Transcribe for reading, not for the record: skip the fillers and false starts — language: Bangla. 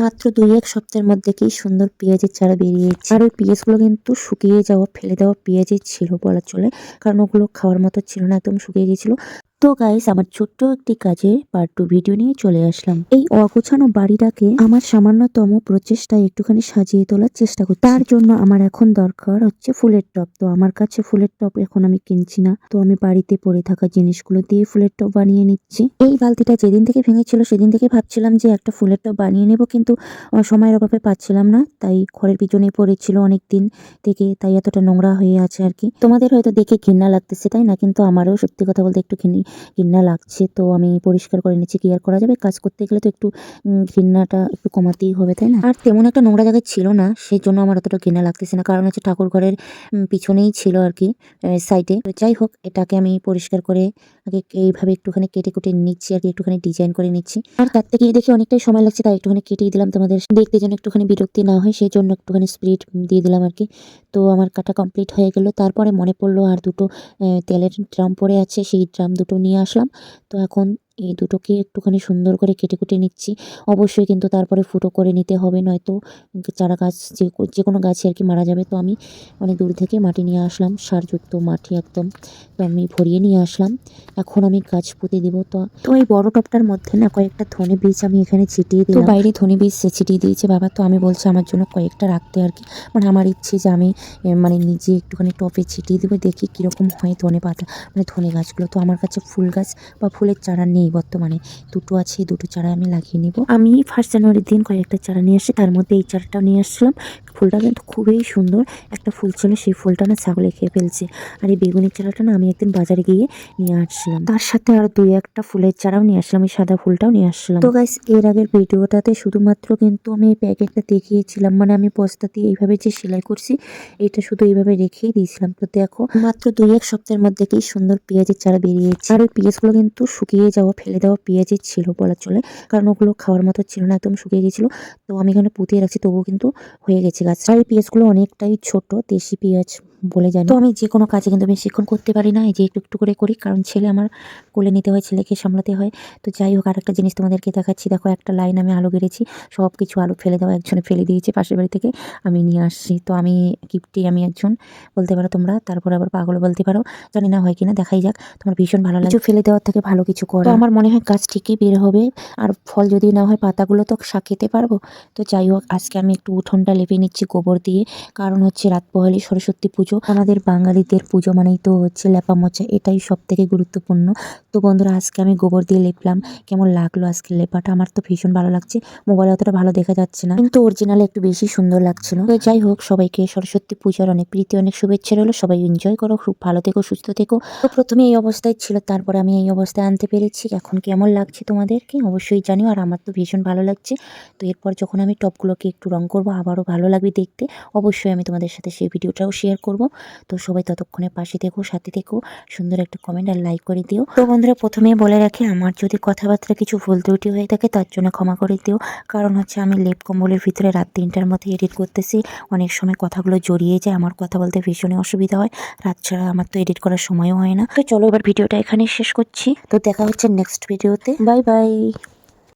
মাত্র 2-1 সপ্তাহের মধ্যে কি সুন্দর পেঁয়াজের চারা বেরিয়েছে। আর ওই পেঁয়াজগুলো কিন্তু শুকিয়ে যাওয়া ফেলে দেওয়া পেঁয়াজই ছিল বলা চলে, কারণ ওগুলো খাওয়ার মতো ছিল না, একদম শুকিয়ে গিয়েছিল। তো গাইস, আমার ছোট্ট একটি কাজে পার্ট 2 ভিডিও নিয়ে চলে আসলাম। এই অগোছানো বাড়িটাকে আমার সামান্যতম প্রচেষ্টায় একটুখানি সাজিয়ে তোলার চেষ্টা করছি। তার জন্য আমার এখন দরকার হচ্ছে ফুলের টব। তো আমার কাছে ফুলের টব এখন আমি কিনছি না, তো আমি বাড়িতে পড়ে থাকা জিনিসগুলো দিয়ে ফুলের টব বানিয়ে নিচ্ছি। এই বালতিটা যেদিন থেকে ভেঙেছিল সেদিন থেকে ভাবছিলাম যে একটা ফুলের টব বানিয়ে নেব, কিন্তু সময়ের অভাবে পাচ্ছিলাম না, তাই ঘরের পিছনে পড়েছিল অনেক দিন থেকে, তাই এতটা নোংরা হয়ে আছে আর কি। তোমাদের হয়তো দেখে ঘৃণা লাগতেছে তাই না, কিন্তু আমারও সত্যি কথা বলতে একটু ঘৃণা লাগছে। তো আমি পরিষ্কার করে নিচ্ছি, কি আর করা যাবে, কাজ করতে গেলে তো একটু ঘৃণাটা একটু কমাতেই হবে তাই না। আর তেমন একটা নোংরা জায়গায় ছিল না, সেই জন্য আমার অতটা ঘৃণা লাগতেছে না, কারণ হচ্ছে ঠাকুর ঘরের পিছনেই ছিল আর কি, সাইডে। যাই হোক, এটাকে আমি পরিষ্কার করে আগে এইভাবে একটুখানি কেটে কুটে নিচ্ছি আর কি, একটুখানি ডিজাইন করে নিচ্ছি। আর কাটতে গিয়ে দেখি অনেকটাই সময় লাগছে, তাই একটুখানি কেটেই দিলাম, তোমাদের দেখতে যেন একটুখানি বিরক্তি না হয়, সেই জন্য একটুখানি স্পিড দিয়ে দিলাম আর কি। তো আমার কাটা কমপ্লিট হয়ে গেল। তারপরে মনে পড়লো আর দুটো তেলের ড্রাম পড়ে আছে, সেই ড্রাম দুটো নিয়ে আসলাম। তো এখন এই দুটোকে একটুখানি সুন্দর করে কেটে কুটে নিচ্ছি। অবশ্যই কিন্তু তারপরে ফুটো করে নিতে হবে, নয়তো চারা গাছ যে কোনো গাছে আর কি মারা যাবে। তো আমি অনেক দূর থেকে মাটি নিয়ে আসলাম, সারযুক্ত মাটি একদম, তো আমি ভরিয়ে নিয়ে আসলাম। এখন আমি গাছ পুঁতে দিব। তো এই বড় টবটার মধ্যে না কয়েকটা ধনে বীজ আমি এখানে ছিটিয়ে দিলাম। তো বাইরে ধনে বীজ ছিটিয়ে দিয়েছে বাবা, তো আমি বলছি আমার জন্য কয়েকটা রাখতে আর কি। মানে আমার ইচ্ছে যে আমি মানে নিজে একটুখানি টবে ছিটিয়ে দেবো, দেখি কীরকম হয় ধনে পাতা, মানে ধনে গাছগুলো। তো আমার কাছে ফুল গাছ বা ফুলের চারা নেই বর্তমানে, দুটো আছে, দুটো চারা আমি লাগিয়ে নিব। আমি 1 জানুয়ারির দিন কয়েকটা চারা নিয়ে আসি, তার মধ্যে এই চারাটাও নিয়ে আসছিলাম। ফুলটা কিন্তু খুবই সুন্দর, একটা ফুল ছিল, সেই ফুলটা না ছাগলে খেয়ে ফেলছে। আর এই বেগুনি চারাটা না আমি একদিন বাজারে গিয়ে নিয়ে আসছিলাম, তার সাথে আর 2-1টা ফুলের চারাও নিয়ে আসলাম, এই সাদা ফুলটাও নিয়ে আসলাম। তো গাইস, এর আগের ভিডিওটাতে শুধুমাত্র কিন্তু আমি এই প্যাকেটটা দেখিয়েছিলাম, মানে আমি বস্তা দিয়ে এইভাবে যে সেলাই করছি, এটা শুধু এইভাবে রেখেই দিয়েছিলাম। তো দেখো, মাত্র 2-1 সপ্তাহের মধ্যে কি সুন্দর পেঁয়াজের চারা বেরিয়েছে। আর ওই পেঁয়াজগুলো কিন্তু শুকিয়ে যাওয়া ফেলে দেওয়া পেঁয়াজের ছিল বলা চলে, কারণ ওগুলো খাওয়ার মতো ছিল না, একদম শুকিয়ে গেছিল। তো আমি এখানে পুঁতিয়ে রাখছি, তবুও কিন্তু হয়ে গেছে গাছ। আর এই পেঁয়াজগুলো অনেকটাই ছোট, দেশি পেঁয়াজ বলে জানি। তো আমি যে কোনো কাজে কিন্তু বেশিক্ষণ করতে পারি না, এই যে একটু একটু করে করি, কারণ ছেলে আমার কোলে নিতে হয়, ছেলেকে সামলাতে হয়। তো যাই হোক, আরেকটা জিনিস তোমাদেরকে দেখাচ্ছি। দেখো, একটা লাইন আমি আলু গেড়েছি, সব কিছু আলু ফেলে দেওয়া একজনে ফেলে দিয়েছে পাশের বাড়ি থেকে, আমি নিয়ে আসছি। তো আমি কিপ্টি, আমি একজন বলতে পারো তোমরা, তারপর আবার পাগলও বলতে পারো, জানি না হয় কিনা, দেখাই যাক। তোমার ভীষণ ভালো লাগে কিছু ফেলে দেওয়ার থেকে ভালো কিছু করো। তো আমার মনে হয় গাছ ঠিকই বের হবে, আর ফল যদি না হয় পাতাগুলো তো খেতে পারবো। তো যাই হোক, আজকে আমি একটু উঠোনটা লেপে নিচ্ছি গোবর দিয়ে, কারণ হচ্ছে রাত পোহালি সরস্বতী পুজো, আমাদের বাঙালিদের পুজো মানেই তো হচ্ছে লেপা মোছা, এটাই সব থেকে গুরুত্বপূর্ণ। তো বন্ধুরা, আজকে আমি গোবর দিয়ে লেপলাম। কেমন লাগলো আজকে লেপাটা? আমার তো ভীষণ ভালো লাগছে। মোবাইলে অতটা ভালো দেখা যাচ্ছে না, কিন্তু অরিজিনালে একটু বেশি সুন্দর লাগছিল। তো যাই হোক, সবাইকে সরস্বতী পূজার অনেক প্রীতি, অনেক শুভেচ্ছা রইলো। সবাই এনজয় করো, খুব ভালো থেকো, সুস্থ থেকো। তো প্রথমে এই অবস্থায় ছিল, তারপরে আমি এই অবস্থায় আনতে পেরেছি। এখন কেমন লাগছে তোমাদেরকে অবশ্যই জানিও, আর আমার তো ভীষণ ভালো লাগছে। তো এরপর যখন আমি টবগুলোকে একটু রং করবো, আবারও ভালো লাগবে দেখতে, অবশ্যই আমি তোমাদের সাথে সেই ভিডিওটাও শেয়ার করব। তো সবাই ততক্ষণে পাশে থেকো, সাথে থেকো, সুন্দর একটা কমেন্ট আর লাইক করে দিও। তো বন্ধুরা, প্রথমেই বলে রাখি, আমার যদি কথাবার্তা কিছু ভুল ত্রুটি হয়ে থাকে তার জন্য ক্ষমা করে দিও, কারণ হচ্ছে আমি লেপ কম্বলের ভিতরে রাত 3টার মধ্যে এডিট করতেছি, অনেক সময় কথাগুলো জড়িয়ে যায়, আমার কথা বলতে ভীষণই অসুবিধা হয়, রাত ছাড়া আমার তো এডিট করার সময়ও হয় না। তো চলো এবার ভিডিওটা এখানে শেষ করছি, তো দেখা হচ্ছে নেক্সট ভিডিওতে, বাই বাই।